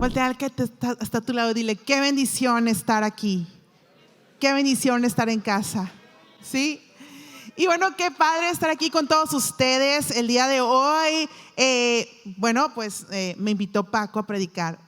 Voltea al que está a tu lado, dile, qué bendición estar aquí. Qué bendición estar en casa. ¿Sí? Y bueno, qué padre estar aquí con todos ustedes el día de hoy. Me invitó Paco a predicar.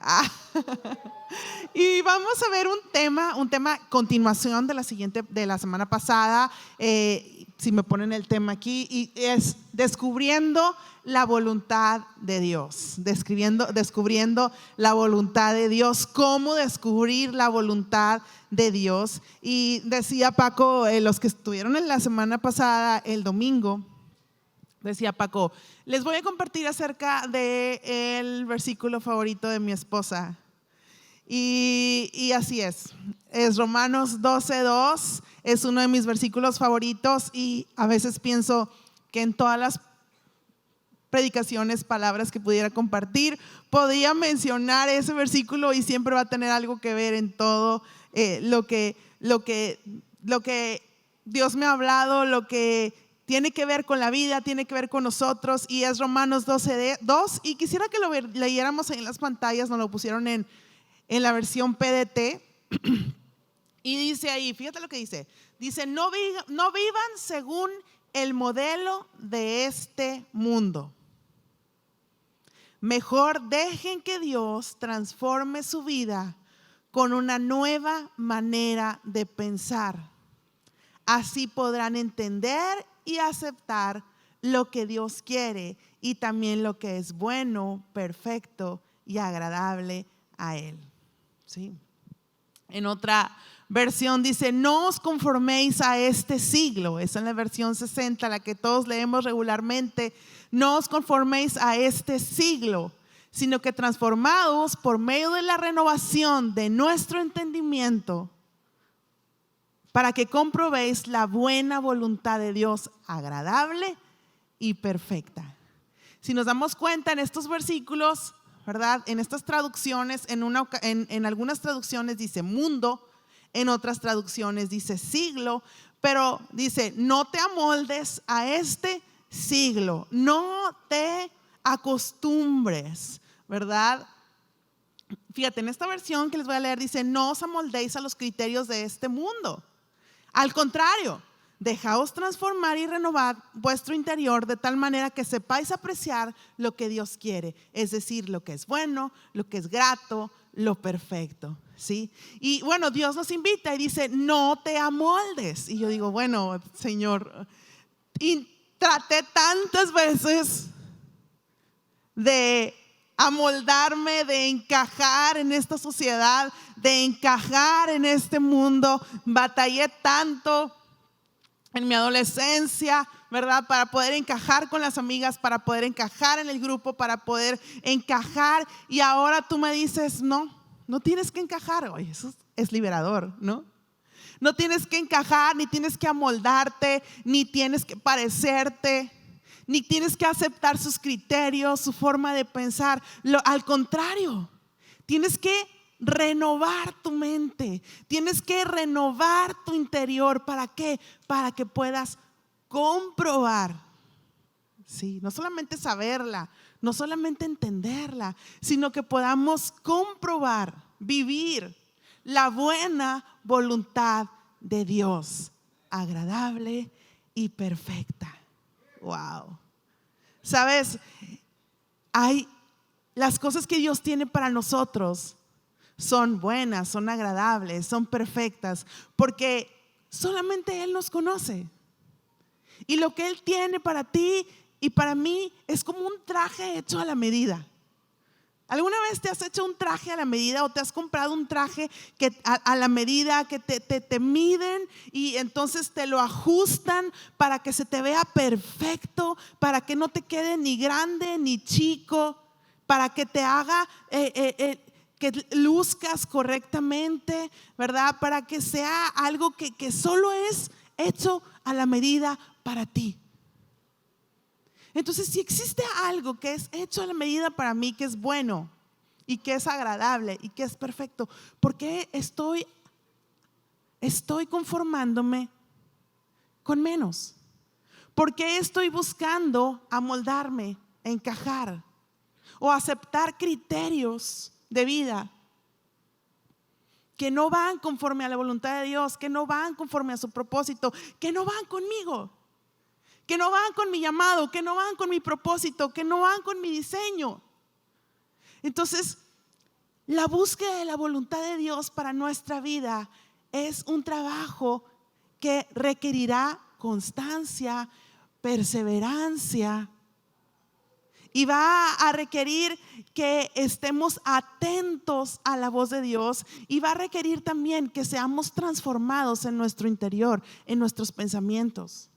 Y vamos a ver un tema continuación de la semana pasada. Si me ponen el tema aquí, y es descubriendo la voluntad de Dios. Descubriendo la voluntad de Dios. Cómo descubrir la voluntad de Dios. Y decía Paco, los que estuvieron en la semana pasada, el domingo, decía Paco, les voy a compartir acerca del versículo favorito de mi esposa. Y así es Romanos 12:2, es uno de mis versículos favoritos, y a veces pienso que en todas las predicaciones, palabras que pudiera compartir, podría mencionar ese versículo y siempre va a tener algo que ver en todo lo que Dios me ha hablado, lo que tiene que ver con la vida, tiene que ver con nosotros, y es Romanos 12:2, y quisiera que lo leyéramos ahí en las pantallas. Nos lo pusieron en la versión PDT, y dice ahí, fíjate lo que dice, no vivan según el modelo de este mundo, mejor dejen que Dios transforme su vida con una nueva manera de pensar. Así podrán entender y aceptar lo que Dios quiere y también lo que es bueno, perfecto y agradable a Él. ¿Sí? En otra versión dice, no os conforméis a este siglo. Esa es la versión 60, la que todos leemos regularmente. No os conforméis a este siglo, sino que transformados por medio de la renovación de nuestro entendimiento, para que comprobéis la buena voluntad de Dios, agradable y perfecta. Si nos damos cuenta en estos versículos, ¿verdad? En estas traducciones, en algunas traducciones dice mundo, en otras traducciones dice siglo, pero dice, no te amoldes a este siglo, no te acostumbres, ¿verdad? Fíjate, en esta versión que les voy a leer dice, no os amoldéis a los criterios de este mundo. Al contrario, dejaos transformar y renovar vuestro interior de tal manera que sepáis apreciar lo que Dios quiere, es decir, lo que es bueno, lo que es grato, lo perfecto, ¿sí? Y bueno, Dios nos invita y dice, no te amoldes. Y yo digo, bueno, Señor, y traté tantas veces de amoldarme, de encajar en esta sociedad, de encajar en este mundo. Batallé tanto en mi adolescencia, ¿verdad? Para poder encajar con las amigas, para poder encajar en el grupo, para poder encajar. Y ahora tú me dices, no tienes que encajar. Oye, eso es liberador, ¿no? No tienes que encajar, ni tienes que amoldarte, ni tienes que parecerte, ni tienes que aceptar sus criterios, su forma de pensar. Al contrario, tienes que renovar tu mente, tienes que renovar tu interior. ¿Para qué? Para que puedas comprobar, ¿sí? No solamente saberla, no solamente entenderla, sino que podamos comprobar, vivir la buena voluntad de Dios, agradable y perfecta. Wow. ¿Sabes? Las cosas que Dios tiene para nosotros son buenas, son agradables, son perfectas, porque solamente Él nos conoce. Y lo que Él tiene para ti y para mí es como un traje hecho a la medida. ¿Alguna vez te has hecho un traje a la medida o te has comprado un traje que a la medida, que te miden y entonces te lo ajustan para que se te vea perfecto, para que no te quede ni grande ni chico, para que te haga que luzcas correctamente, ¿verdad? Para que sea algo que solo es hecho a la medida para ti. Entonces, si existe algo que es hecho a la medida para mí, que es bueno y que es agradable y que es perfecto, ¿por qué estoy conformándome con menos? ¿Por qué estoy buscando amoldarme, encajar o aceptar criterios de vida que no van conforme a la voluntad de Dios, que no van conforme a su propósito, que no van conmigo, que no van con mi llamado, que no van con mi propósito, que no van con mi diseño. Entonces, la búsqueda de la voluntad de Dios para nuestra vida es un trabajo que requerirá constancia, perseverancia, y va a requerir que estemos atentos a la voz de Dios, y va a requerir también que seamos transformados en nuestro interior, en nuestros pensamientos,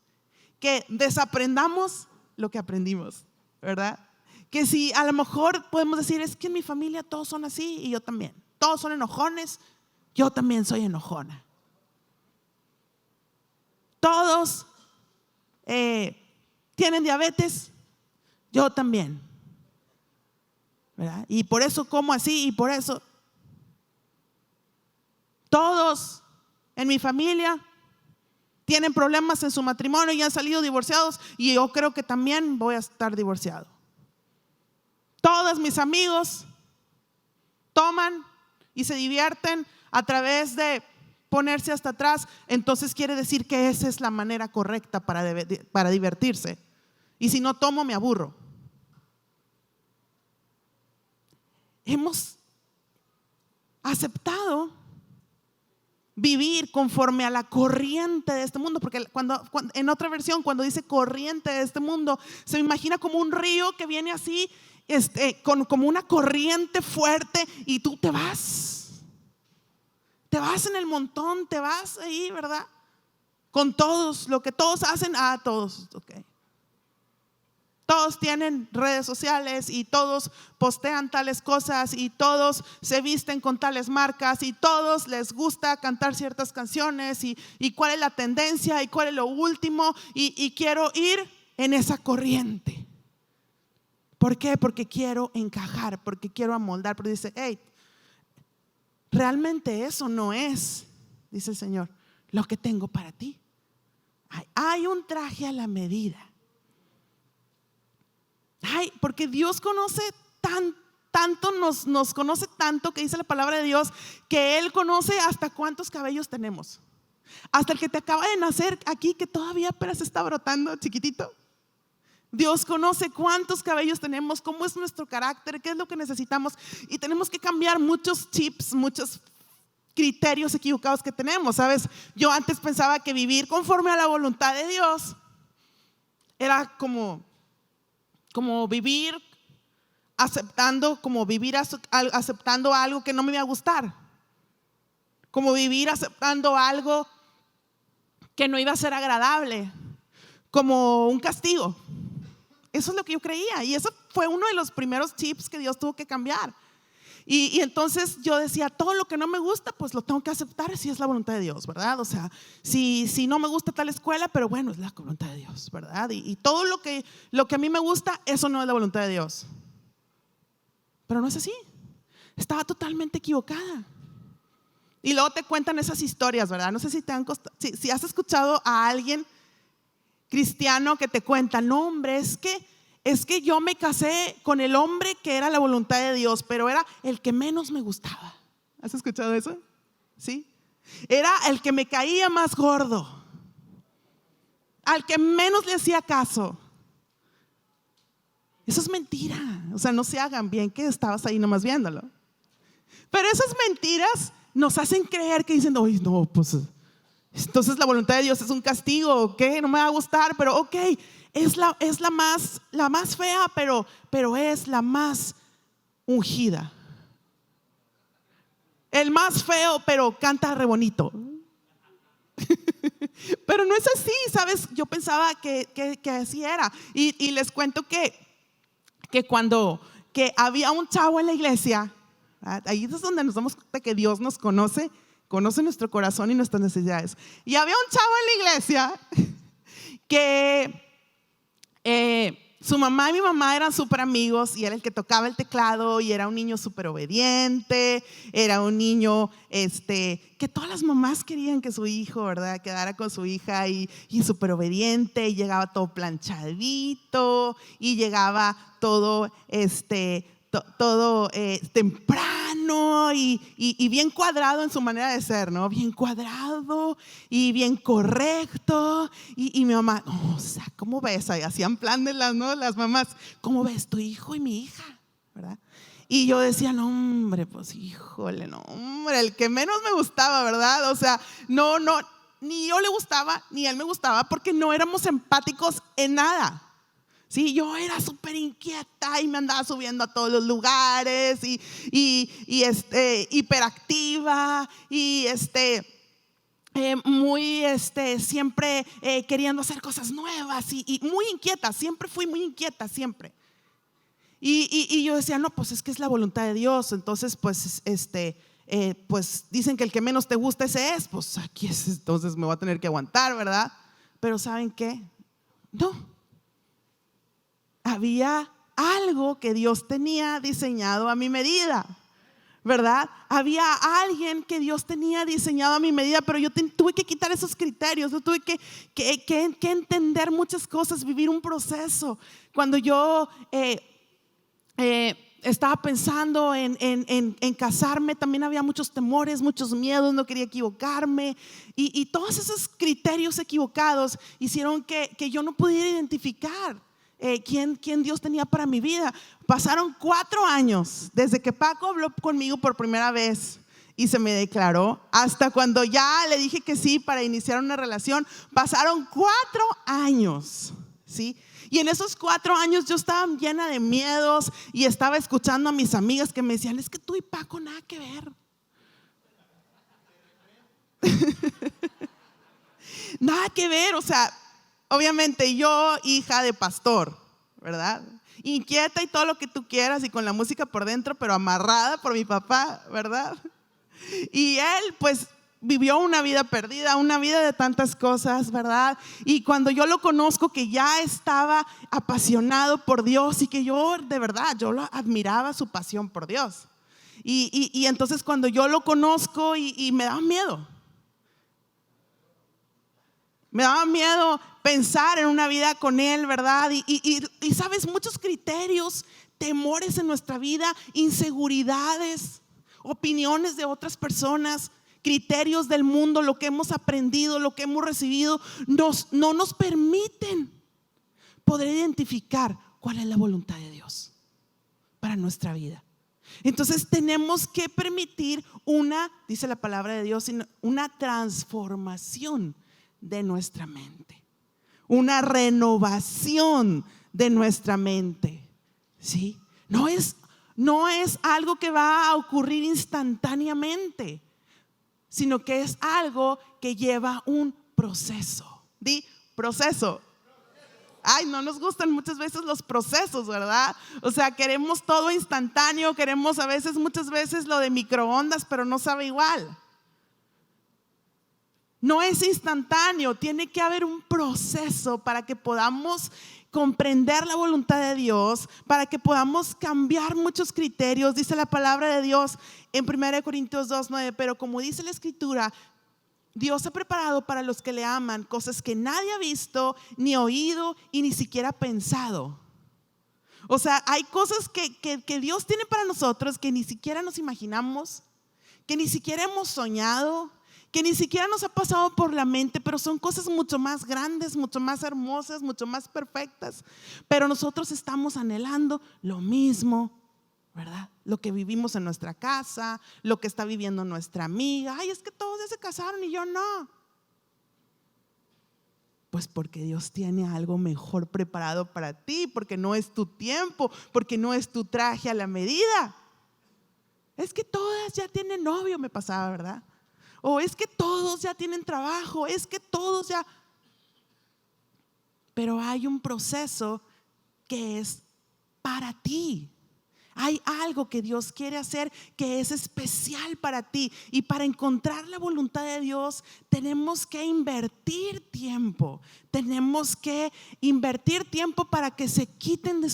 que desaprendamos lo que aprendimos, ¿verdad? Que si a lo mejor podemos decir, es que en mi familia todos son así y yo también, todos son enojones, yo también soy enojona. Todos tienen diabetes, yo también, ¿verdad? Y por eso como así, y por eso todos en mi familia tienen problemas en su matrimonio y han salido divorciados, y yo creo que también voy a estar divorciado. Todos mis amigos toman y se divierten a través de ponerse hasta atrás, entonces quiere decir que esa es la manera correcta para divertirse. Y si no tomo, me aburro. Hemos aceptado vivir conforme a la corriente de este mundo, porque cuando en otra versión, cuando dice corriente de este mundo, se me imagina como un río que viene así, como una corriente fuerte, y tú te vas en el montón, te vas ahí, ¿verdad? Con todos, lo que todos hacen, todos, ok. Todos tienen redes sociales y todos postean tales cosas y todos se visten con tales marcas y todos les gusta cantar ciertas canciones y cuál es la tendencia y cuál es lo último, y quiero ir en esa corriente. ¿Por qué? Porque quiero encajar, porque quiero amoldar. Pero dice, hey, realmente eso no es, dice el Señor, lo que tengo para ti. Hay un traje a la medida. Porque Dios conoce tanto, nos conoce tanto, que dice la palabra de Dios que Él conoce hasta cuántos cabellos tenemos. Hasta el que te acaba de nacer aquí, que todavía apenas está brotando chiquitito. Dios conoce cuántos cabellos tenemos, cómo es nuestro carácter, qué es lo que necesitamos, y tenemos que cambiar muchos chips, muchos criterios equivocados que tenemos. ¿Sabes? Yo antes pensaba que vivir conforme a la voluntad de Dios era como vivir aceptando, aceptando algo que no me iba a gustar, como vivir aceptando algo que no iba a ser agradable, como un castigo. Eso es lo que yo creía, y eso fue uno de los primeros chips que Dios tuvo que cambiar. Y entonces yo decía, todo lo que no me gusta, pues lo tengo que aceptar si es la voluntad de Dios, ¿verdad? O sea, si no me gusta tal escuela, pero bueno, es la voluntad de Dios, ¿verdad? Y todo lo que a mí me gusta, eso no es la voluntad de Dios. Pero no es así. Estaba totalmente equivocada. Y luego te cuentan esas historias, ¿verdad? No sé si has escuchado a alguien cristiano que te cuenta, no, hombre, es que yo me casé con el hombre que era la voluntad de Dios, pero era el que menos me gustaba. ¿Has escuchado eso? ¿Sí? Era el que me caía más gordo, al que menos le hacía caso. Eso es mentira. O sea, no se hagan bien que estabas ahí nomás viéndolo. Pero esas mentiras nos hacen creer que dicen, oye, no, pues entonces la voluntad de Dios es un castigo, ¿ok? No me va a gustar, pero ok, es la más fea, pero es la más ungida. El más feo, pero canta re bonito. Pero no es así, ¿sabes? Yo pensaba que así era. Y les cuento que cuando había un chavo en la iglesia, ahí es donde nos damos cuenta que Dios nos conoce nuestro corazón y nuestras necesidades. Y había un chavo en la iglesia que su mamá y mi mamá eran súper amigos, y era el que tocaba el teclado, y era un niño súper obediente, era un niño que todas las mamás querían que su hijo, ¿verdad?, quedara con su hija, y súper obediente, y llegaba todo planchadito, y llegaba todo todo temprano y bien cuadrado en su manera de ser, ¿no? Bien cuadrado y bien correcto. Y mi mamá, no, o sea, ¿cómo ves? Ahí hacían plan de las mamás, ¿cómo ves tu hijo y mi hija? ¿Verdad? Y yo decía, no, hombre, pues híjole, no, hombre, el que menos me gustaba, ¿verdad? O sea, no, ni yo le gustaba, ni él me gustaba, porque no éramos empáticos en nada. Sí, yo era súper inquieta y me andaba subiendo a todos los lugares y hiperactiva y muy siempre queriendo hacer cosas nuevas y muy inquieta, siempre fui muy inquieta, siempre. Y yo decía, no, pues es que es la voluntad de Dios, entonces pues pues dicen que el que menos te gusta ese es, pues aquí es, entonces me voy a tener que aguantar, ¿verdad? Pero ¿saben qué? No. Había algo que Dios tenía diseñado a mi medida, ¿verdad? Había alguien que Dios tenía diseñado a mi medida, pero yo tuve que quitar esos criterios, yo tuve que entender muchas cosas, vivir un proceso. Cuando yo estaba pensando en casarme, también había muchos temores, muchos miedos, no quería equivocarme y todos esos criterios equivocados hicieron que yo no pudiera identificar quién Dios tenía para mi vida. Pasaron 4 años desde que Paco habló conmigo por primera vez y se me declaró hasta cuando ya le dije que sí para iniciar una relación. Pasaron 4 años, ¿sí? Y en esos 4 años yo estaba llena de miedos y estaba escuchando a mis amigas que me decían, es que tú y Paco nada que ver. Nada que ver, o sea, obviamente yo, hija de pastor, ¿verdad? Inquieta y todo lo que tú quieras y con la música por dentro, pero amarrada por mi papá, ¿verdad? Y él pues vivió una vida perdida, una vida de tantas cosas, ¿verdad? Y cuando yo lo conozco, que ya estaba apasionado por Dios y que yo de verdad, yo lo admiraba su pasión por Dios. Y entonces cuando yo lo conozco y me daba miedo. Me daba miedo pensar en una vida con Él, ¿verdad? Y sabes, muchos criterios, temores en nuestra vida, inseguridades, opiniones de otras personas, criterios del mundo, lo que hemos aprendido, lo que hemos recibido, no nos permiten poder identificar cuál es la voluntad de Dios para nuestra vida. Entonces tenemos que permitir dice la palabra de Dios, una transformación de nuestra mente, una renovación de nuestra mente, ¿sí? No es algo que va a ocurrir instantáneamente, sino que es algo que lleva un proceso. Di proceso. Ay, no nos gustan muchas veces los procesos, ¿verdad? O sea, queremos todo instantáneo, queremos muchas veces lo de microondas, pero no sabe igual. No es instantáneo, tiene que haber un proceso para que podamos comprender la voluntad de Dios, para que podamos cambiar muchos criterios. Dice la palabra de Dios en 1 Corintios 2:9, pero como dice la Escritura, Dios ha preparado para los que le aman cosas que nadie ha visto, ni oído y ni siquiera pensado. O sea, hay cosas que Dios tiene para nosotros que ni siquiera nos imaginamos, que ni siquiera hemos soñado, que ni siquiera nos ha pasado por la mente, pero son cosas mucho más grandes, mucho más hermosas, mucho más perfectas. Pero nosotros estamos anhelando lo mismo, ¿verdad? Lo que vivimos en nuestra casa, lo que está viviendo nuestra amiga. Ay, es que todos ya se casaron y yo no. Pues porque Dios tiene algo mejor preparado para ti, porque no es tu tiempo, porque no es tu traje a la medida. Es que todas ya tienen novio, me pasaba, ¿verdad? O es que todos ya tienen trabajo, es que todos ya. Pero hay un proceso que es para ti. Hay algo que Dios quiere hacer que es especial para ti. Y para encontrar la voluntad de Dios tenemos que invertir tiempo. Tenemos que invertir tiempo para que se quiten de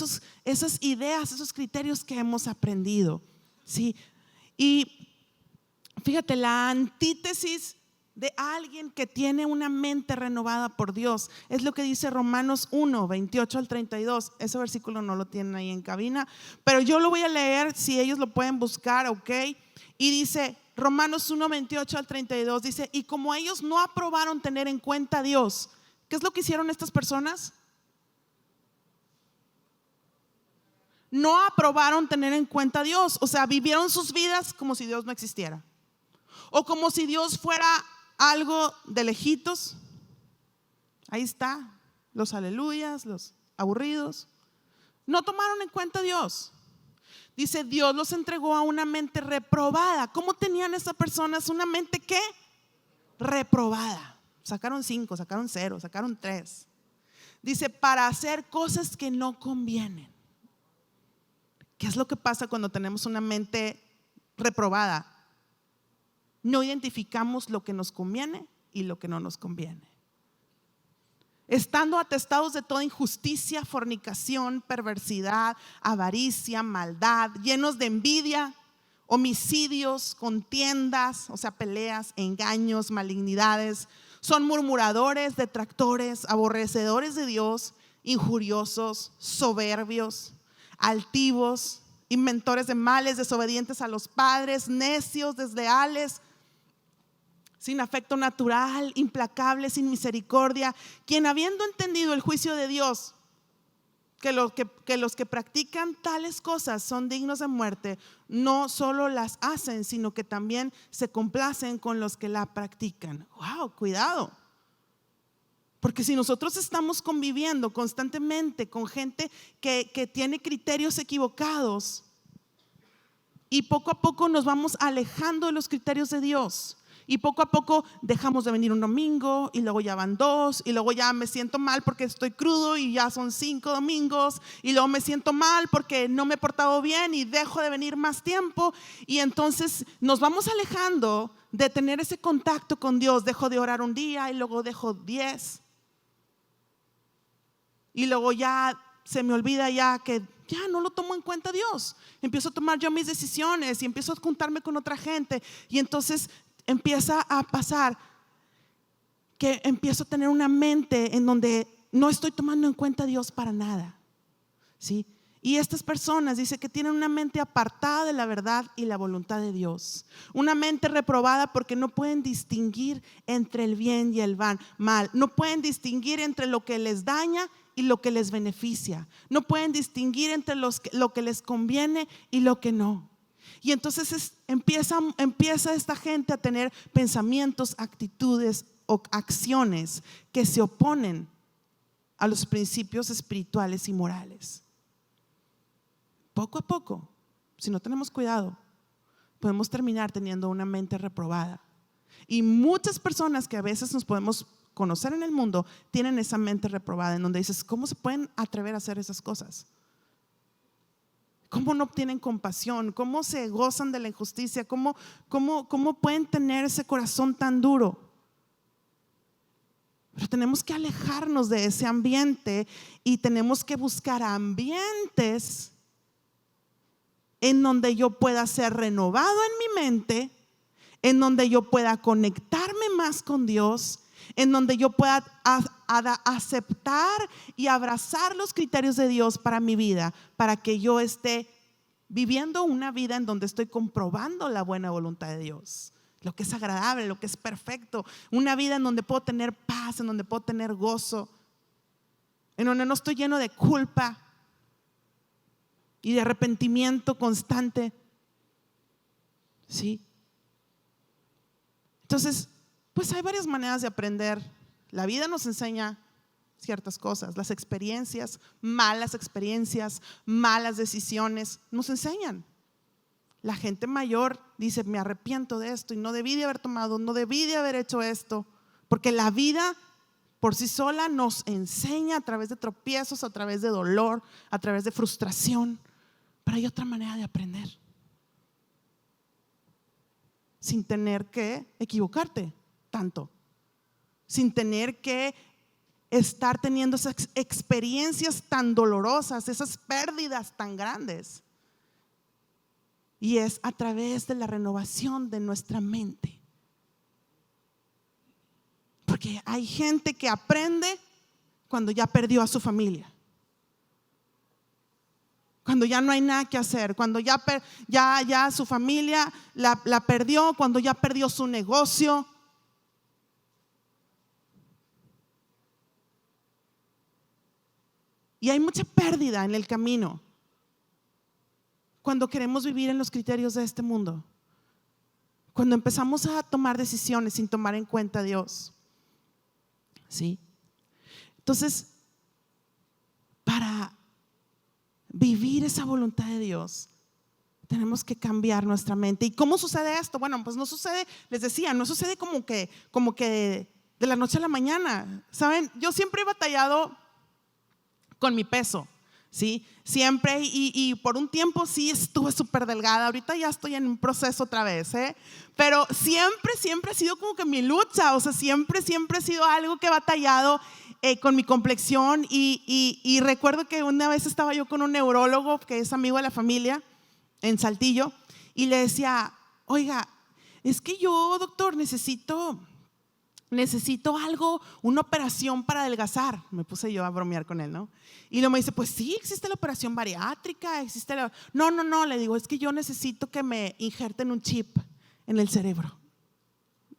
esas ideas, esos criterios que hemos aprendido, ¿sí? Y fíjate, la antítesis de alguien que tiene una mente renovada por Dios. Es lo que dice Romanos 1, 28 al 32. Ese versículo no lo tienen ahí en cabina, pero yo lo voy a leer, si ellos lo pueden buscar, ok. Y dice Romanos 1, 28 al 32, dice: y como ellos no aprobaron tener en cuenta a Dios, ¿qué es lo que hicieron estas personas? No aprobaron tener en cuenta a Dios. O sea, vivieron sus vidas como si Dios no existiera, o como si Dios fuera algo de lejitos. Ahí está, los aleluyas, los aburridos. No tomaron en cuenta a Dios. Dice: Dios los entregó a una mente reprobada. ¿Cómo tenían esas personas una mente qué? Reprobada. Sacaron 5, sacaron 0, sacaron 3. Dice: para hacer cosas que no convienen. ¿Qué es lo que pasa cuando tenemos una mente reprobada? No identificamos lo que nos conviene y lo que no nos conviene. Estando atestados de toda injusticia, fornicación, perversidad, avaricia, maldad, llenos de envidia, homicidios, contiendas, o sea, peleas, engaños, malignidades. Son murmuradores, detractores, aborrecedores de Dios, injuriosos, soberbios, altivos, inventores de males, desobedientes a los padres, necios, desleales, sin afecto natural, implacables, sin misericordia, quien habiendo entendido el juicio de Dios, que los que practican tales cosas son dignos de muerte, no solo las hacen, sino que también se complacen con los que la practican. Wow, cuidado. Porque si nosotros estamos conviviendo constantemente con gente que tiene criterios equivocados, y poco a poco nos vamos alejando de los criterios de Dios, y poco a poco dejamos de venir un domingo, y luego ya van 2, y luego ya me siento mal porque estoy crudo y ya son 5 domingos, y luego me siento mal porque no me he portado bien y dejo de venir más tiempo, y entonces nos vamos alejando de tener ese contacto con Dios. Dejo de orar un día y luego dejo 10, y luego ya se me olvida ya que ya no lo tomo en cuenta Dios. Empiezo a tomar yo mis decisiones y empiezo a juntarme con otra gente, y entonces empieza a pasar que empiezo a tener una mente en donde no estoy tomando en cuenta a Dios para nada, ¿sí? Y estas personas dice que tienen una mente apartada de la verdad y la voluntad de Dios, una mente reprobada porque no pueden distinguir entre el bien y el mal, no pueden distinguir entre lo que les daña y lo que les beneficia, no pueden distinguir entre lo que les conviene y lo que no. Y entonces empieza esta gente a tener pensamientos, actitudes o acciones que se oponen a los principios espirituales y morales. Poco a poco, si no tenemos cuidado, podemos terminar teniendo una mente reprobada. Y muchas personas que a veces nos podemos conocer en el mundo tienen esa mente reprobada, en donde dices: ¿cómo se pueden atrever a hacer esas cosas? ¿Cómo no tienen compasión? ¿Cómo se gozan de la injusticia? ¿Cómo pueden tener ese corazón tan duro? Pero tenemos que alejarnos de ese ambiente y tenemos que buscar ambientes en donde yo pueda ser renovado en mi mente, en donde yo pueda conectarme más con Dios, en donde yo pueda aceptar y abrazar los criterios de Dios para mi vida, para que yo esté viviendo una vida en donde estoy comprobando la buena voluntad de Dios, lo que es agradable, lo que es perfecto, una vida en donde puedo tener paz, en donde puedo tener gozo, en donde no estoy lleno de culpa y de arrepentimiento constante, ¿sí? Entonces, pues hay varias maneras de aprender. La vida nos enseña ciertas cosas, las experiencias, malas decisiones nos enseñan. La gente mayor dice: me arrepiento de esto y no debí de haber tomado, no debí de haber hecho esto, porque la vida por sí sola nos enseña a través de tropiezos, a través de dolor, a través de frustración. Pero hay otra manera de aprender sin tener que equivocarte tanto, sin tener que estar teniendo esas experiencias tan dolorosas, esas pérdidas tan grandes. Y es a través de la renovación de nuestra mente. Porque hay gente que aprende cuando ya perdió a su familia, cuando ya no hay nada que hacer, cuando ya su familia la perdió, cuando ya perdió su negocio. Y hay mucha pérdida en el camino cuando queremos vivir en los criterios de este mundo, cuando empezamos a tomar decisiones sin tomar en cuenta a Dios. ¿Sí? Entonces, para vivir esa voluntad de Dios, tenemos que cambiar nuestra mente. ¿Y cómo sucede esto? Bueno, pues no sucede, les decía, no sucede como que de la noche a la mañana. ¿Saben? Yo siempre he batallado con mi peso, ¿sí? Siempre, y por un tiempo sí estuve súper delgada. Ahorita ya estoy en un proceso otra vez, pero siempre ha sido como que mi lucha. O sea, siempre ha sido algo que he batallado con mi complexión. Y recuerdo que una vez estaba yo con un neurólogo que es amigo de la familia en Saltillo, y le decía: oiga, es que yo, doctor, necesito algo, una operación para adelgazar. Me puse yo a bromear con él, ¿no? Y luego me dice: pues sí, existe la operación bariátrica, No, le digo, es que yo necesito que me injerten un chip en el cerebro.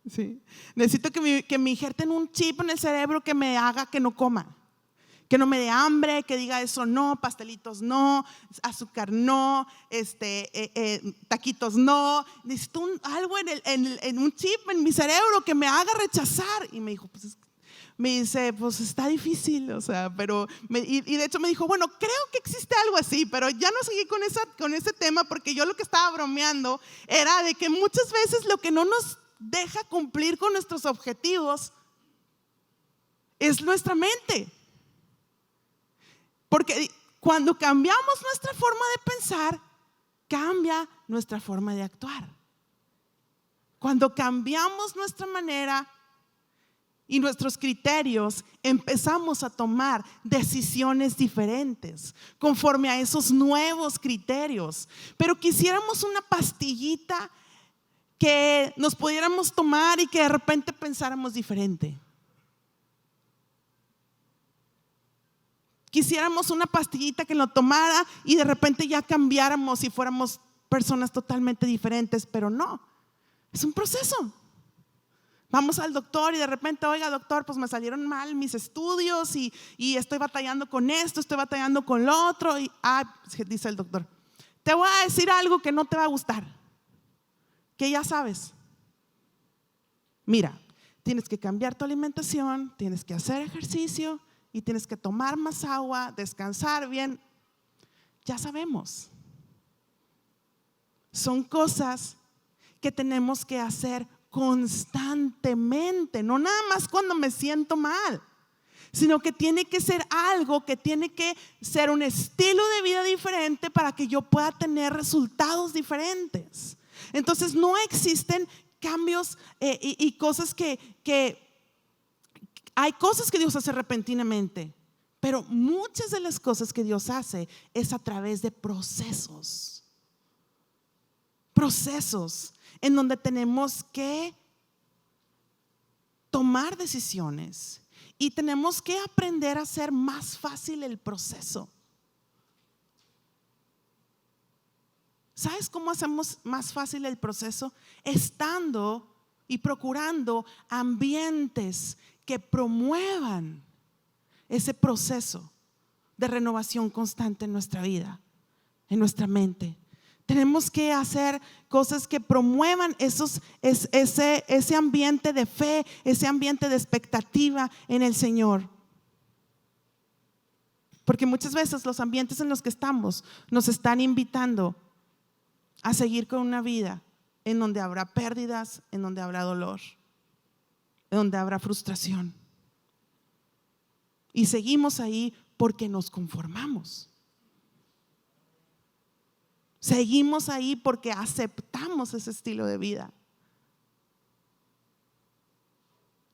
Sí. Necesito que me injerten un chip en el cerebro que me haga que no coma, que no me dé hambre, que diga eso no, pastelitos no, azúcar no, taquitos no. Necesito algo en un chip en mi cerebro que me haga rechazar. Y me dijo, pues está difícil, o sea, pero y de hecho me dijo, bueno, creo que existe algo así, pero ya no seguí con ese tema, porque yo lo que estaba bromeando era de que muchas veces lo que no nos deja cumplir con nuestros objetivos es nuestra mente. Porque cuando cambiamos nuestra forma de pensar, cambia nuestra forma de actuar. Cuando cambiamos nuestra manera y nuestros criterios, empezamos a tomar decisiones diferentes conforme a esos nuevos criterios. Pero quisiéramos una pastillita que nos pudiéramos tomar y que de repente pensáramos diferente. Quisiéramos una pastillita que lo tomara y de repente ya cambiáramos y fuéramos personas totalmente diferentes, pero no, es un proceso. Vamos al doctor y de repente, oiga, doctor, pues me salieron mal mis estudios y estoy batallando con esto, estoy batallando con lo otro. Y dice el doctor, te voy a decir algo que no te va a gustar, que ya sabes. Mira, tienes que cambiar tu alimentación, tienes que hacer ejercicio y tienes que tomar más agua, descansar bien. Ya sabemos. Son cosas que tenemos que hacer constantemente, no nada más cuando me siento mal, sino que tiene que ser algo, que tiene que ser un estilo de vida diferente para que yo pueda tener resultados diferentes. Entonces no existen cambios y cosas que hay cosas que Dios hace repentinamente, pero muchas de las cosas que Dios hace es a través de procesos en donde tenemos que tomar decisiones y tenemos que aprender a hacer más fácil el proceso. ¿Sabes cómo hacemos más fácil el proceso? Estando y procurando ambientes que promuevan ese proceso de renovación constante en nuestra vida, en nuestra mente. Tenemos que hacer cosas que promuevan ese ambiente de fe, ese ambiente de expectativa en el Señor. Porque muchas veces los ambientes en los que estamos nos están invitando a seguir con una vida en donde habrá pérdidas, en donde habrá dolor, en donde habrá frustración. Y seguimos ahí porque nos conformamos. Seguimos ahí porque aceptamos ese estilo de vida.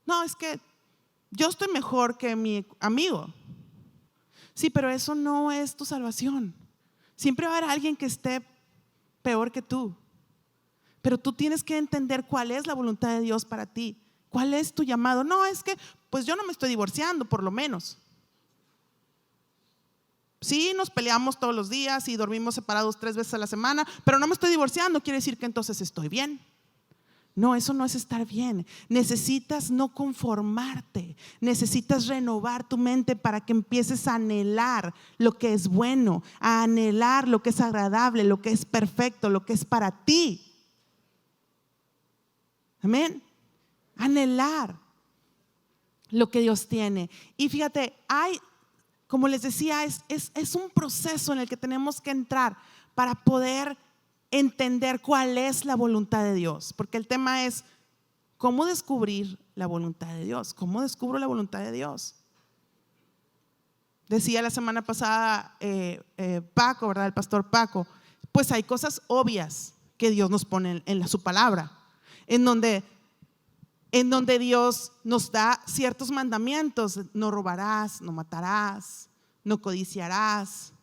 No, es que yo estoy mejor que mi amigo. Sí, pero eso no es tu salvación. Siempre va a haber alguien que esté peor que tú. Pero tú tienes que entender cuál es la voluntad de Dios para ti ¿Cuál es tu llamado? No, es que pues yo no me estoy divorciando, por lo menos. Sí, nos peleamos todos los días y dormimos separados 3 veces a la semana, pero no me estoy divorciando, quiere decir que entonces estoy bien. No, eso no es estar bien. Necesitas no conformarte, necesitas renovar tu mente para que empieces a anhelar lo que es bueno, a anhelar lo que es agradable, lo que es perfecto, lo que es para ti. Amén. Anhelar lo que Dios tiene. Y fíjate, como les decía, es un proceso en el que tenemos que entrar para poder entender cuál es la voluntad de Dios. Porque el tema es cómo descubrir la voluntad de Dios. ¿Cómo descubro la voluntad de Dios? Decía la semana pasada Paco, ¿verdad? El pastor Paco, pues hay cosas obvias que Dios nos pone en su palabra, en donde Dios nos da ciertos mandamientos: no robarás, no matarás, no codiciarás,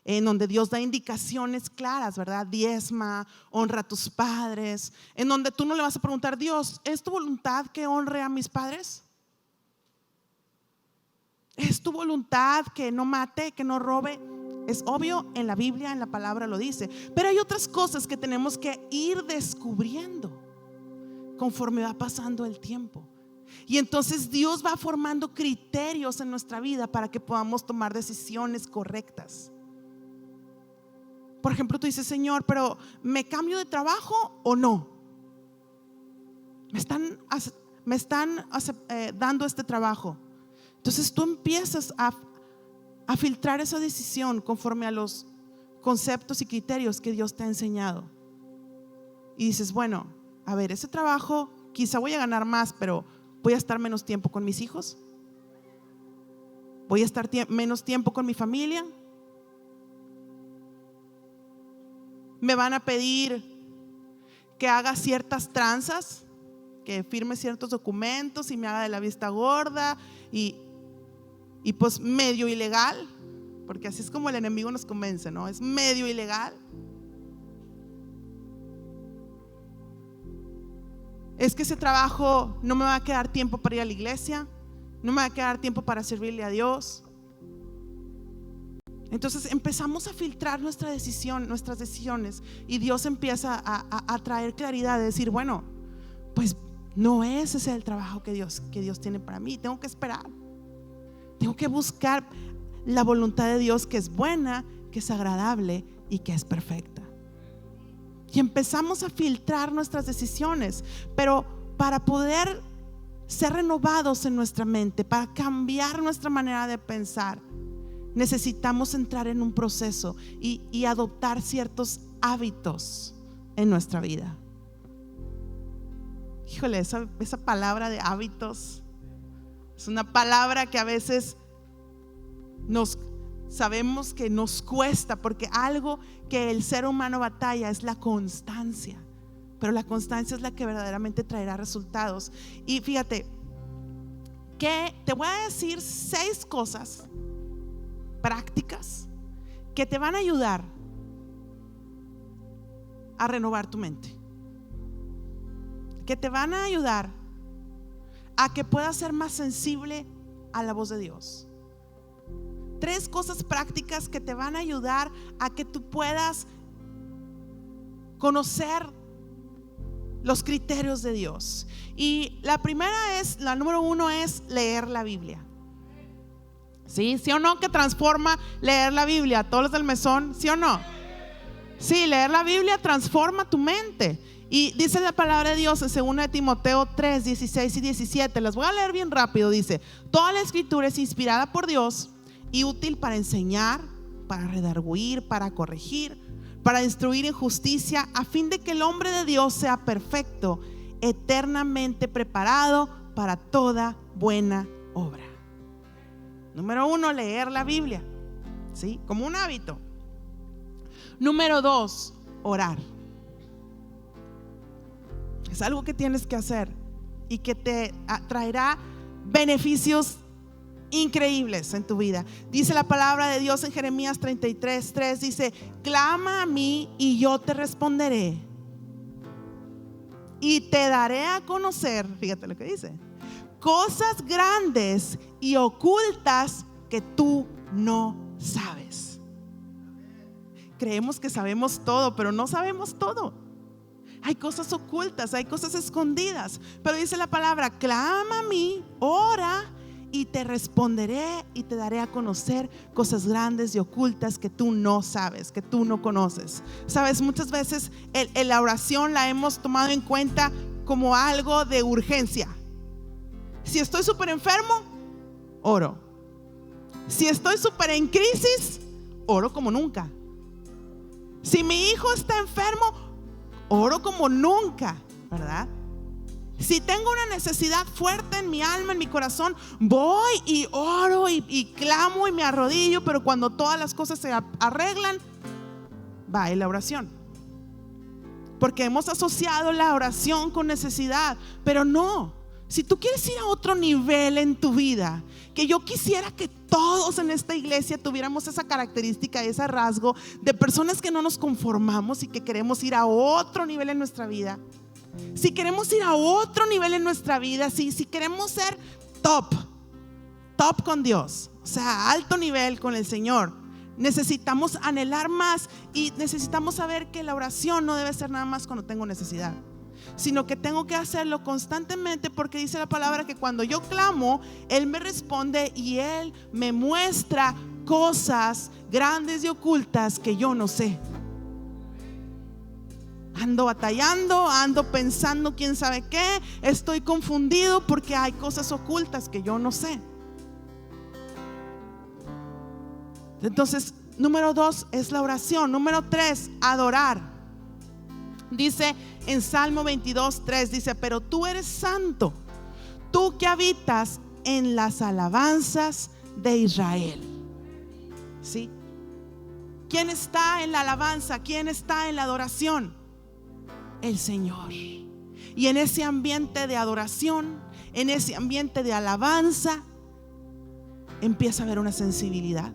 en donde Dios da indicaciones claras, ¿verdad? Diezma, honra a tus padres, en donde tú no le vas a preguntar: Dios, ¿es tu voluntad que honre a mis padres? ¿Es tu voluntad que no mate, que no robe? Es obvio, en la Biblia, en la palabra lo dice, pero hay otras cosas que tenemos que ir descubriendo conforme va pasando el tiempo. Y entonces Dios va formando criterios en nuestra vida para que podamos tomar decisiones correctas. Por ejemplo, tú dices: Señor, pero ¿me cambio de trabajo o no? Me están dando este trabajo. Entonces tú empiezas a filtrar esa decisión conforme a los conceptos y criterios que Dios te ha enseñado. Y dices: bueno, a ver, ese trabajo quizá voy a ganar más, pero voy a estar menos tiempo con mis hijos, voy a estar menos tiempo con mi familia, me van a pedir que haga ciertas tranzas, que firme ciertos documentos y me haga de la vista gorda y pues medio ilegal, porque así es como el enemigo nos convence, ¿no? Es medio ilegal. Es que ese trabajo no me va a quedar tiempo para ir a la iglesia, no me va a quedar tiempo para servirle a Dios. Entonces empezamos a filtrar nuestras decisiones, y Dios empieza a traer claridad, de decir: bueno, pues no es ese el trabajo que Dios tiene para mí. Tengo que esperar, tengo que buscar la voluntad de Dios, que es buena, que es agradable y que es perfecta. Y empezamos a filtrar nuestras decisiones, pero para poder ser renovados en nuestra mente, para cambiar nuestra manera de pensar, necesitamos entrar en un proceso y adoptar ciertos hábitos en nuestra vida. Híjole, esa palabra de hábitos es una palabra que a veces sabemos que nos cuesta, porque algo que el ser humano batalla es la constancia, pero la constancia es la que verdaderamente traerá resultados. Y fíjate que te voy a decir 6 cosas prácticas que te van a ayudar a renovar tu mente, que te van a ayudar a que puedas ser más sensible a la voz de Dios. 3 cosas prácticas que te van a ayudar a que tú puedas conocer los criterios de Dios. Y la número 1 es leer la Biblia. ¿Sí o no? Que transforma leer la Biblia. Todos los del mesón, ¿sí o no? Sí, leer la Biblia transforma tu mente. Y dice la palabra de Dios en 2 de Timoteo 3, 16 y 17. Las voy a leer bien rápido. Dice: toda la escritura es inspirada por Dios y útil para enseñar, para redarguir, para corregir, para instruir en justicia, a fin de que el hombre de Dios sea perfecto, eternamente preparado para toda buena obra. Número 1, leer la Biblia, ¿sí? Como un hábito. Número 2, orar. Es algo que tienes que hacer y que te traerá beneficios increíbles en tu vida. Dice la palabra de Dios en Jeremías 33, 3, dice: clama a mí y yo te responderé y te daré a conocer, fíjate lo que dice, cosas grandes y ocultas que tú no sabes. Creemos que sabemos todo, pero no sabemos todo. Hay cosas ocultas, hay cosas escondidas. Pero dice la palabra: clama a mí, ora, y te responderé y te daré a conocer cosas grandes y ocultas que tú no sabes, que tú no conoces. Sabes, muchas veces la oración la hemos tomado en cuenta como algo de urgencia. Si estoy súper enfermo, oro. Si estoy súper en crisis, oro como nunca. Si mi hijo está enfermo, oro como nunca, ¿verdad? Si tengo una necesidad fuerte en mi alma, en mi corazón, voy y oro y clamo y me arrodillo. Pero cuando todas las cosas se arreglan, va en la oración, porque hemos asociado la oración con necesidad. Pero no, si tú quieres ir a otro nivel en tu vida, que yo quisiera que todos en esta iglesia tuviéramos esa característica, ese rasgo de personas que no nos conformamos y que queremos ir a otro nivel en nuestra vida. Si queremos ir a otro nivel en nuestra vida, si queremos ser top con Dios, o sea, alto nivel con el Señor, necesitamos anhelar más y necesitamos saber que la oración no debe ser nada más cuando tengo necesidad, sino que tengo que hacerlo constantemente, porque dice la palabra que cuando yo clamo, Él me responde y Él me muestra cosas grandes y ocultas que yo no sé. Ando batallando, ando pensando quién sabe qué, estoy confundido porque hay cosas ocultas que yo no sé. Entonces, número 2 es la oración. Número 3, adorar. Dice en Salmo 22:3, dice: pero tú eres santo, tú que habitas en las alabanzas de Israel. ¿Sí? ¿Quién está en la alabanza? ¿Quién está en la adoración? El Señor. Y en ese ambiente de adoración, en ese ambiente de alabanza, empieza a haber una sensibilidad.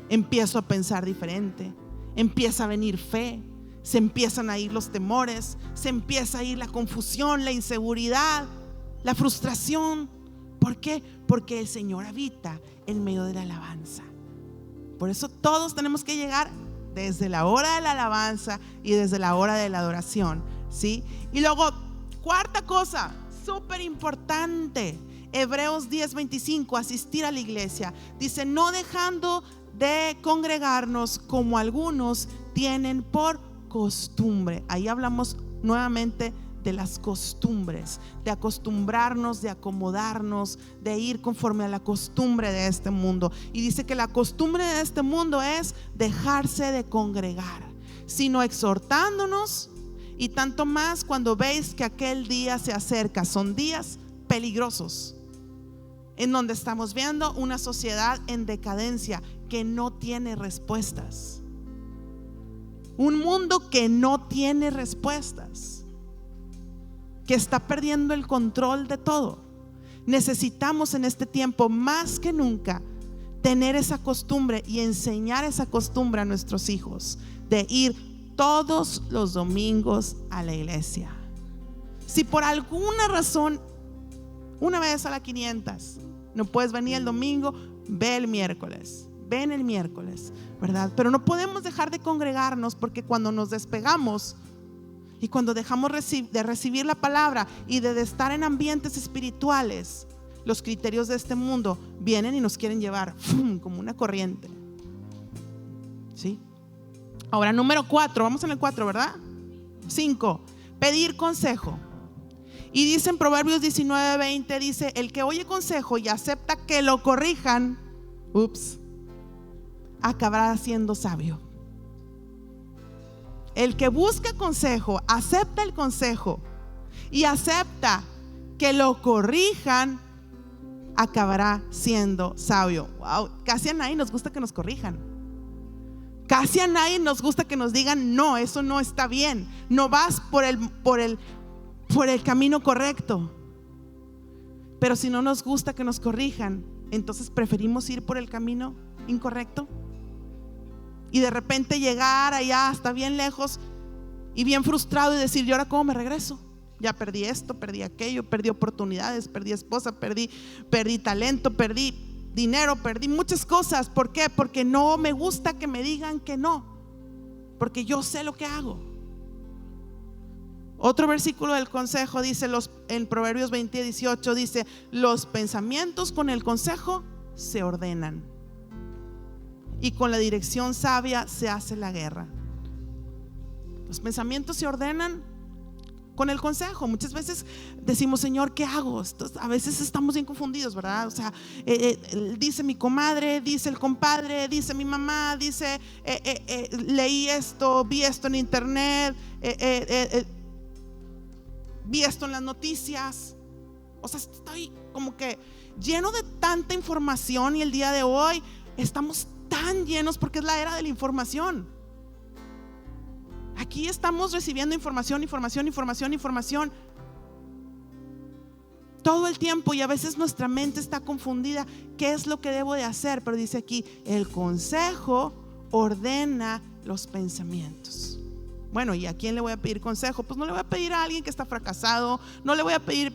Empiezo a pensar diferente, empieza a venir fe, se empiezan a ir los temores, se empieza a ir la confusión, la inseguridad, la frustración. ¿Por qué? Porque el Señor habita en medio de la alabanza. Por eso todos tenemos que llegar desde la hora de la alabanza y desde la hora de la adoración, ¿sí? Y luego, cuarta cosa, súper importante, Hebreos 10:25, asistir a la iglesia. Dice: no dejando de congregarnos como algunos tienen por costumbre. Ahí hablamos nuevamente de las costumbres, de acostumbrarnos, de acomodarnos, de ir conforme a la costumbre de este mundo. Y dice que la costumbre de este mundo es dejarse de congregar, sino exhortándonos, y tanto más cuando veis que aquel día se acerca. Son días peligrosos en donde estamos viendo una sociedad en decadencia que no tiene respuestas, un mundo que no tiene respuestas, que está perdiendo el control de todo. Necesitamos en este tiempo más que nunca tener esa costumbre y enseñar esa costumbre a nuestros hijos de ir todos los domingos a la iglesia. Si por alguna razón una vez a la 500 no puedes venir el domingo, ve el miércoles, ven el miércoles, ¿verdad? Pero no podemos dejar de congregarnos, porque cuando nos despegamos y cuando dejamos de recibir la palabra y de estar en ambientes espirituales, los criterios de este mundo vienen y nos quieren llevar como una corriente, ¿sí? Ahora, número 4, vamos en el 4, ¿verdad? 5, pedir consejo. Y dice en Proverbios 19:20, dice: el que oye consejo y acepta que lo corrijan, acabará siendo sabio. El que busca consejo, acepta el consejo y acepta que lo corrijan, acabará siendo sabio. Wow, casi a nadie nos gusta que nos corrijan. Casi a nadie nos gusta que nos digan: no, eso no está bien, no vas por el camino correcto. Pero si no nos gusta que nos corrijan, entonces preferimos ir por el camino incorrecto y de repente llegar allá hasta bien lejos y bien frustrado y decir, ¿y ahora cómo me regreso? Ya perdí esto, perdí aquello, perdí oportunidades, perdí esposa, perdí talento, perdí dinero, perdí muchas cosas. ¿Por qué? Porque no me gusta que me digan que no, porque yo sé lo que hago. Otro versículo del consejo dice, en Proverbios 20:18 dice, los pensamientos con el consejo se ordenan y con la dirección sabia se hace la guerra. Los pensamientos se ordenan con el consejo. Muchas veces decimos, Señor, ¿qué hago? A veces estamos bien confundidos, ¿verdad? O sea, dice mi comadre, dice el compadre, dice mi mamá, dice leí esto, vi esto en internet, vi esto en las noticias. O sea, estoy como que lleno de tanta información, y el día de hoy estamos tan llenos porque es la era de la información. Aquí estamos recibiendo información todo el tiempo, y a veces nuestra mente está confundida. ¿Qué es lo que debo de hacer? Pero dice aquí, el consejo ordena los pensamientos. Bueno, ¿y a quién le voy a pedir consejo? Pues no le voy a pedir a alguien que está fracasado, no le voy a pedir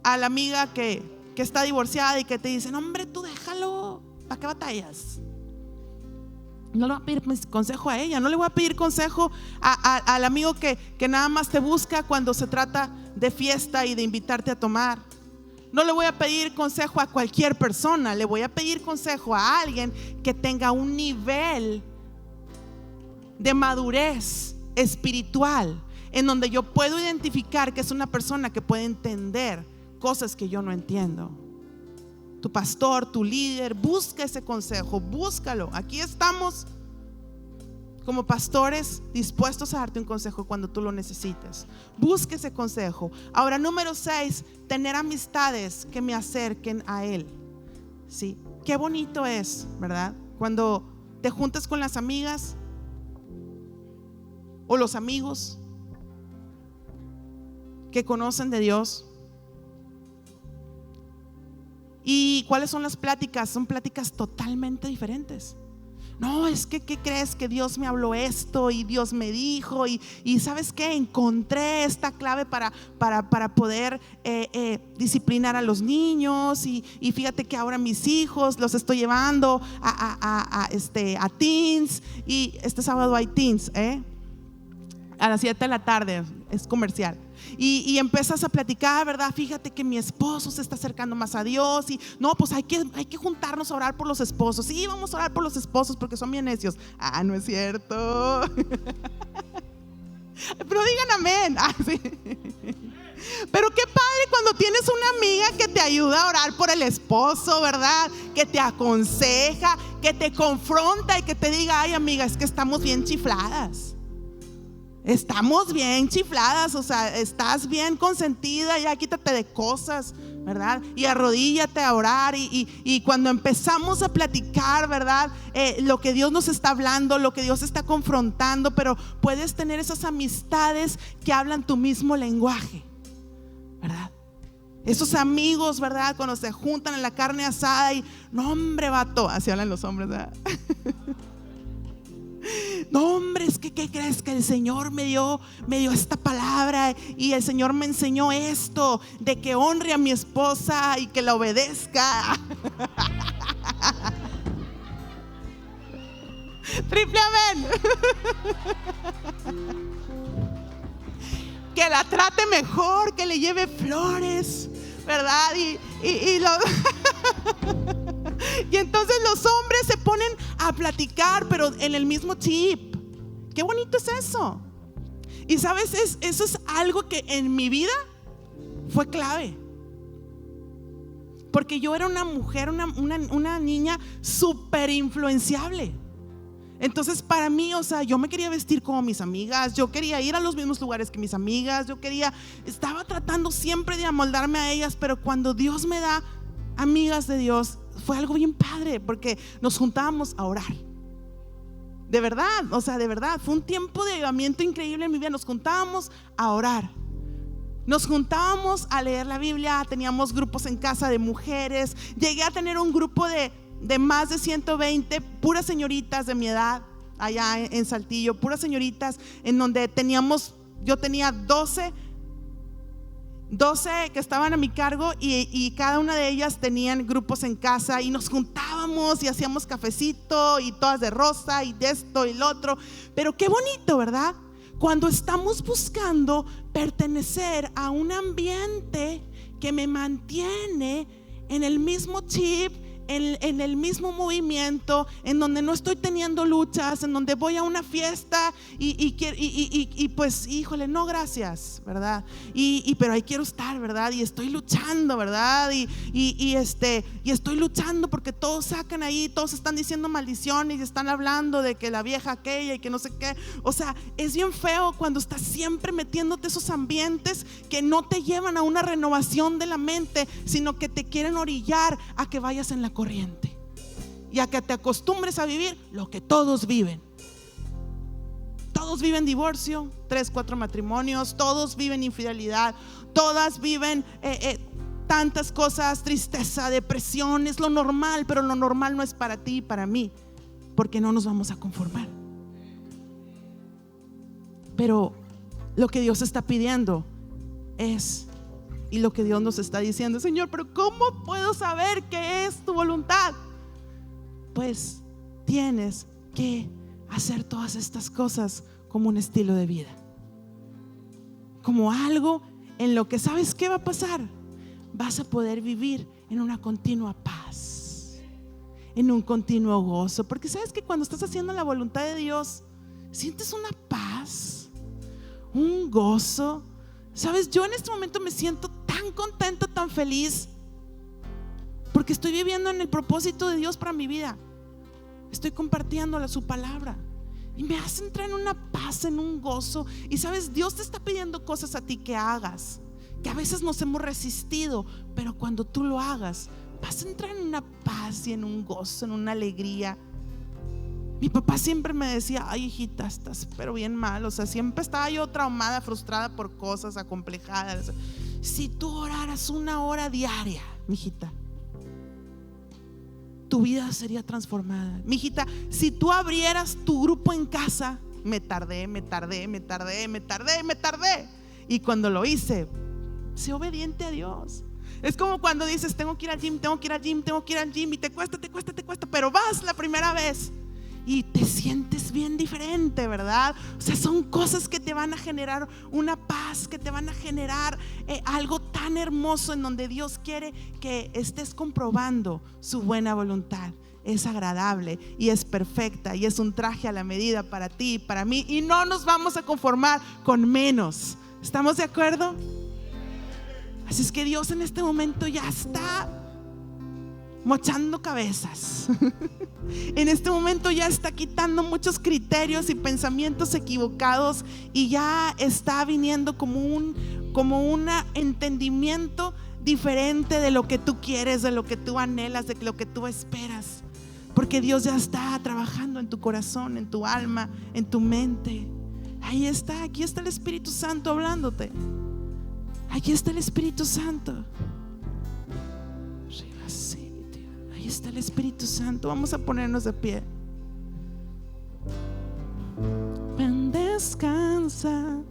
a la amiga que está divorciada y que te dice, no, hombre, tú déjalo, ¿para qué batallas? No le voy a pedir consejo a ella, no le voy a pedir consejo al amigo que nada más te busca cuando se trata de fiesta y de invitarte a tomar. No le voy a pedir consejo a cualquier persona, le voy a pedir consejo a alguien que tenga un nivel de madurez espiritual, en donde yo puedo identificar que es una persona que puede entender cosas que yo no entiendo. Tu pastor, tu líder, busca ese consejo, búscalo. Aquí estamos como pastores dispuestos a darte un consejo cuando tú lo necesites. Busca ese consejo. Ahora, número 6, tener amistades que me acerquen a Él. Sí, qué bonito es, ¿verdad? Cuando te juntas con las amigas o los amigos que conocen de Dios. ¿Y cuáles son las pláticas? Son pláticas totalmente diferentes. No, es que, ¿qué crees? Que Dios me habló esto y Dios me dijo y ¿sabes qué? Encontré esta clave para poder disciplinar a los niños y fíjate que ahora mis hijos los estoy llevando a teens, y este sábado hay teens, a las 7 de la tarde, es comercial. Y empiezas a platicar, ¿verdad? Fíjate que mi esposo se está acercando más a Dios y no, pues hay que juntarnos a orar por los esposos. Sí, vamos a orar por los esposos porque son bien necios. Ah, no es cierto. Pero digan amén. Sí. Pero qué padre cuando tienes una amiga que te ayuda a orar por el esposo, ¿verdad? Que te aconseja, que te confronta y que te diga, ay amiga, es que estamos bien chifladas. Estamos bien chifladas, o sea, estás bien consentida, ya quítate de cosas, ¿verdad? Y arrodíllate a orar y cuando empezamos a platicar, ¿verdad? Lo que Dios nos está hablando, lo que Dios está confrontando, pero puedes tener esas amistades que hablan tu mismo lenguaje, ¿verdad? Esos amigos, ¿verdad? Cuando se juntan en la carne asada y, no hombre, vato, así hablan los hombres, ¿verdad? No, hombre, es que ¿qué crees? Que el Señor me dio esta palabra y el Señor me enseñó esto, de que honre a mi esposa y que la obedezca. Triple amén. Que la trate mejor, que le lleve flores, ¿verdad? Y entonces los hombres se ponen a platicar, pero en el mismo chip. Qué bonito es eso. Y sabes, eso es algo que en mi vida fue clave, porque yo era una mujer, una niña súper influenciable. Entonces para mí, o sea, yo me quería vestir como mis amigas, yo quería ir a los mismos lugares que mis amigas, estaba tratando siempre de amoldarme a ellas. Pero cuando Dios me da amigas de Dios, fue algo bien padre, porque nos juntábamos a orar. De verdad, o sea, de verdad, fue un tiempo de avivamiento increíble en mi vida. Nos juntábamos a orar, nos juntábamos a leer la Biblia, teníamos grupos en casa de mujeres. Llegué a tener un grupo de más de 120, puras señoritas de mi edad, allá en Saltillo, puras señoritas, en donde teníamos yo tenía 12 que estaban a mi cargo y cada una de ellas tenían grupos en casa y nos juntábamos y hacíamos cafecito y todas de rosa y de esto y lo otro. Pero qué bonito, ¿verdad? Cuando estamos buscando pertenecer a un ambiente que me mantiene en el mismo chip, en el mismo movimiento, en donde no estoy teniendo luchas, en donde voy a una fiesta y pues, híjole, no gracias, ¿verdad? Pero ahí quiero estar, ¿verdad? Y estoy luchando, ¿verdad? Y estoy luchando porque todos sacan ahí, todos están diciendo maldiciones y están hablando de que la vieja aquella y que no sé qué. O sea, es bien feo cuando estás siempre metiéndote esos ambientes que no te llevan a una renovación de la mente, sino que te quieren orillar a que vayas en la corriente y a que te acostumbres a vivir lo que todos viven. Todos viven divorcio, 3, 4 matrimonios, todos viven infidelidad, todas viven tantas cosas, tristeza, depresión. Es lo normal, pero lo normal no es para ti y para mí, porque no nos vamos a conformar. Pero lo que Dios está pidiendo es, y lo que Dios nos está diciendo: Señor, pero ¿cómo puedo saber qué es tu voluntad? Pues tienes que hacer todas estas cosas como un estilo de vida, como algo en lo que sabes qué va a pasar. Vas a poder vivir en una continua paz, en un continuo gozo, porque sabes que cuando estás haciendo la voluntad de Dios, sientes una paz, un gozo. Sabes, yo en este momento me siento tan contenta, tan feliz, porque estoy viviendo en el propósito de Dios para mi vida. Estoy compartiéndole su palabra y me hace entrar en una paz, en un gozo. Y sabes, Dios te está pidiendo cosas a ti que hagas, que a veces nos hemos resistido, pero cuando tú lo hagas, vas a entrar en una paz y en un gozo, en una alegría. Mi papá siempre me decía: ay, hijita, estás pero bien mal. O sea, siempre estaba yo traumada, frustrada por cosas acomplejadas. Si tú oraras 1 hora diaria, mijita, tu vida sería transformada. Mijita, si tú abrieras tu grupo en casa. Me tardé. Y cuando lo hice, sé obediente a Dios. Es como cuando dices: tengo que ir al gym, y te cuesta, pero vas la primera vez y te sientes bien diferente, ¿verdad? O sea, son cosas que te van a generar una paz, que te van a generar algo tan hermoso, en donde Dios quiere que estés comprobando su buena voluntad. Es agradable y es perfecta y es un traje a la medida para ti y para mí, y no nos vamos a conformar con menos. ¿Estamos de acuerdo? Así es que Dios en este momento ya está mochando cabezas. En este momento ya está quitando muchos criterios y pensamientos equivocados, y ya está viniendo como un entendimiento diferente de lo que tú quieres, de lo que tú anhelas, de lo que tú esperas, porque Dios ya está trabajando en tu corazón, en tu alma, en tu mente. Ahí está, aquí está el Espíritu Santo hablándote. Aquí está el Espíritu Santo. Ahí está el Espíritu Santo. Vamos a ponernos de pie. Ven, descansa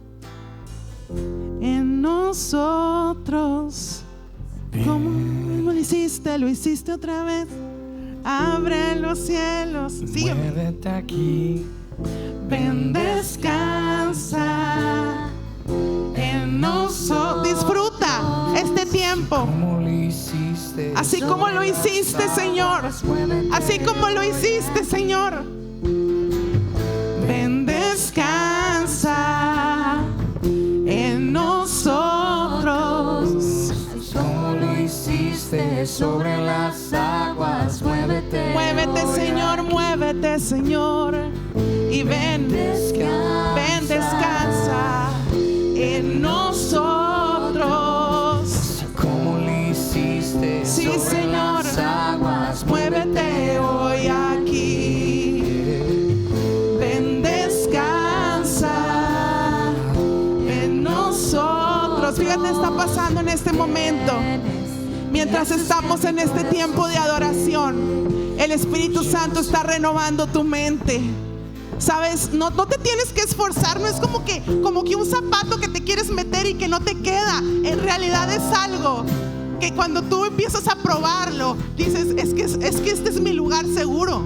en nosotros. Como lo hiciste otra vez. Abre los cielos. Sígueme. Muévete aquí. Ven, descansa en nosotros. Disfruta este tiempo. Así como lo hiciste, Señor. Así como lo hiciste, Señor. Ven, descansa en nosotros. Como lo hiciste sobre las aguas. Muévete, Señor, muévete, Señor. Y ven, descansa en nosotros. Como lo hiciste sobre Señor, las aguas. muévete hoy aquí. Ven, descansa en nosotros. Fíjate, está pasando en este momento. Mientras estamos en este tiempo de adoración, el Espíritu Santo está renovando tu mente. Sabes, no te tienes que esforzar. No es como que un zapato que te quieres meter y que no te queda. En realidad es algo que cuando tú empiezas a probarlo, dices, es que este es mi lugar seguro.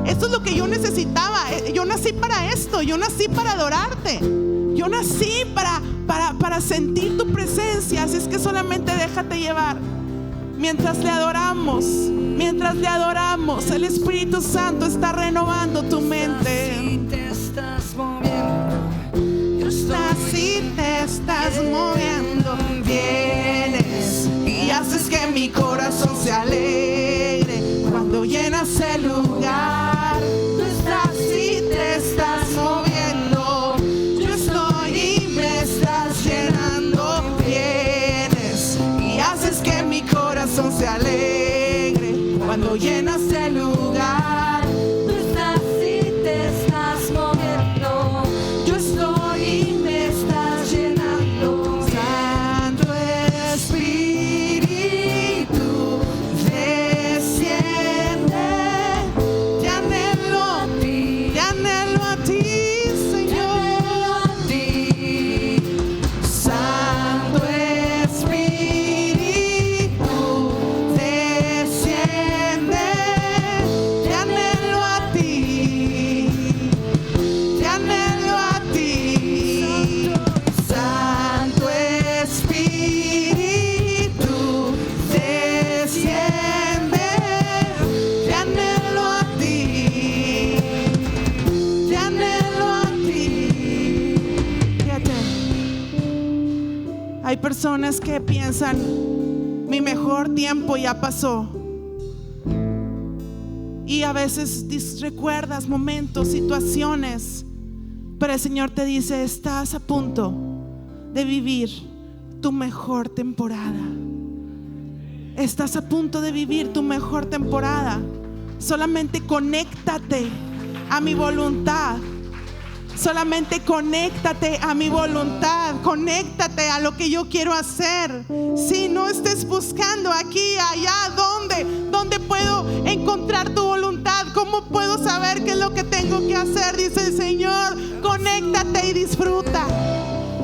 Esto es lo que yo necesitaba. Yo nací para esto. Yo nací para adorarte. Yo nací para sentir tu presencia. Así es que solamente déjate llevar. Mientras le adoramos, el Espíritu Santo está renovando tu mente. Si te estás moviendo, yo Si te estás moviendo, vienes y haces que mi corazón se alegre cuando llenas el lugar. Si te estás moviendo, yo estoy y me estás llenando. Vienes y haces que mi corazón se alegre cuando llenas el lugar. si te estás moviendo, Yo estoy y me estás llenando. Santo Espíritu, desciende. Te anhelo a ti, Señor. Santo Espíritu, desciende. Te anhelo a ti. Te anhelo a ti. Santo Espíritu, desciende. Te anhelo a ti. Te anhelo a ti. Fíjate, hay personas que piensan, mi mejor tiempo ya pasó. Y a veces recuerdas momentos, situaciones, pero el Señor te dice, estás a punto de vivir tu mejor temporada. Estás a punto de vivir tu mejor temporada. Solamente conéctate a mi voluntad. Solamente conéctate a mi voluntad. Conéctate a lo que yo quiero hacer. Si no estés buscando aquí, allá, ¿dónde puedo encontrar tu voluntad? ¿Cómo puedo saber qué es lo que tengo que hacer? Dice el Señor, conéctate y disfruta.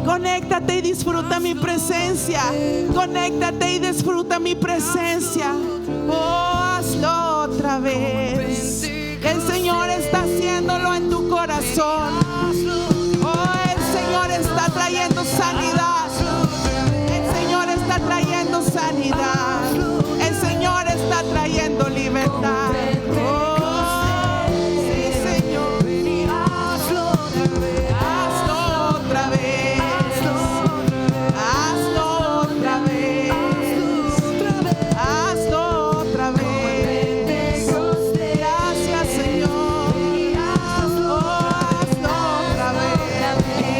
Conéctate y disfruta mi presencia. Conéctate y disfruta mi presencia. Oh, hazlo otra vez. El Señor está haciéndolo en tu corazón. Oh, el Señor está trayendo sanidad. El Señor está trayendo sanidad. El Señor está trayendo libertad. Oh, sí, Señor. Hazlo otra vez. Hazlo otra vez. Hazlo otra vez. Gracias, Señor. Oh, hazlo otra vez.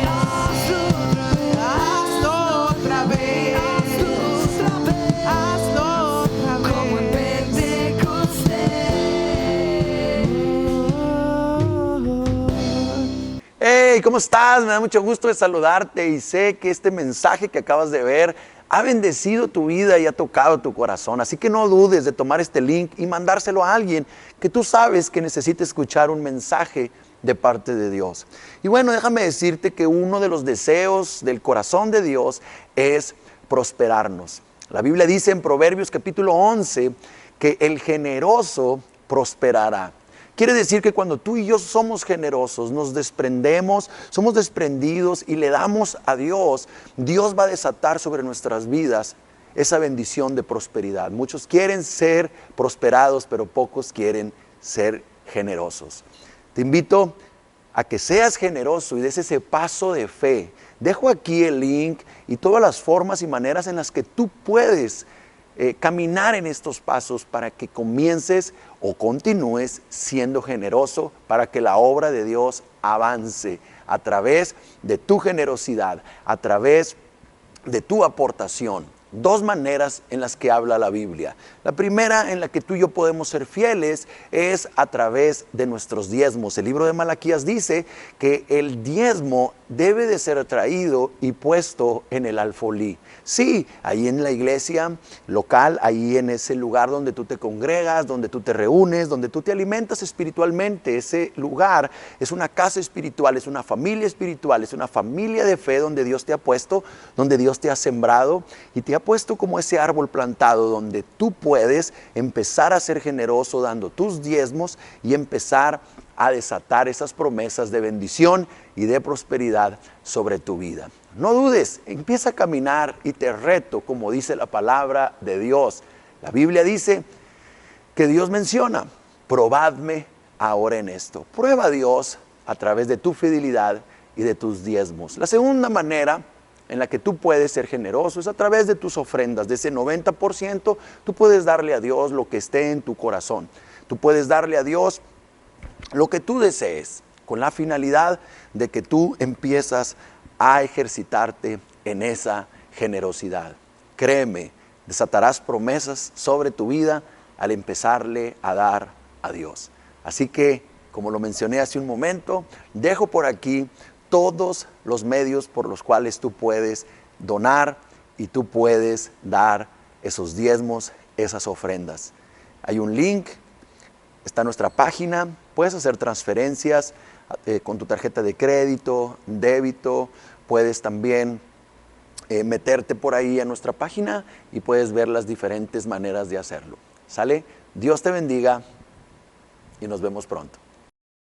Hazlo otra vez. Hazlo otra vez. como en Hey, ¿cómo estás? Me da mucho gusto de saludarte y sé que este mensaje que acabas de ver ha bendecido tu vida y ha tocado tu corazón. Así que no dudes de tomar este link y mandárselo a alguien que tú sabes que necesita escuchar un mensaje de parte de Dios. Y bueno, déjame decirte que uno de los deseos del corazón de Dios es prosperarnos. La Biblia dice en Proverbios capítulo 11 que el generoso prosperará. Quiere decir que cuando tú y yo somos generosos, nos desprendemos, somos desprendidos y le damos a Dios, Dios va a desatar sobre nuestras vidas esa bendición de prosperidad. Muchos quieren ser prosperados, pero pocos quieren ser generosos. Te invito a que seas generoso y des ese paso de fe. Dejo aquí el link y todas las formas y maneras en las que tú puedes caminar en estos pasos para que comiences o continúes siendo generoso, para que la obra de Dios avance a través de tu generosidad, a través de tu aportación. dos maneras en las que habla la Biblia. La primera en la que tú y yo podemos ser fieles es a través de nuestros diezmos. El libro de Malaquías dice que el diezmo debe de ser traído y puesto en el alfolí. Sí, ahí en la iglesia local, ahí en ese lugar donde tú te congregas, donde tú te reúnes, donde tú te alimentas espiritualmente. Ese lugar es una casa espiritual, es una familia espiritual, es una familia de fe donde Dios te ha puesto, donde Dios te ha sembrado y te ha puesto como ese árbol plantado donde tú puedes empezar a ser generoso dando tus diezmos y empezar a desatar esas promesas de bendición y de prosperidad sobre tu vida. No dudes, empieza a caminar y te reto, como dice la palabra de Dios. La Biblia dice que Dios menciona, probadme ahora en esto. Prueba a Dios a través de tu fidelidad y de tus diezmos. La segunda manera en la que tú puedes ser generoso es a través de tus ofrendas. De ese 90%, tú puedes darle a Dios lo que esté en tu corazón. Tú puedes darle a Dios lo que tú desees, con la finalidad de que tú empiezas a ejercitarte en esa generosidad. Créeme, desatarás promesas sobre tu vida al empezarle a dar a Dios. Así que, como lo mencioné hace un momento, dejo por aquí todos los medios por los cuales tú puedes donar y tú puedes dar esos diezmos, esas ofrendas. Hay un link, está nuestra página, puedes hacer transferencias con tu tarjeta de crédito, débito, puedes también meterte por ahí a nuestra página y puedes ver las diferentes maneras de hacerlo. ¿Sale? Dios te bendiga y nos vemos pronto.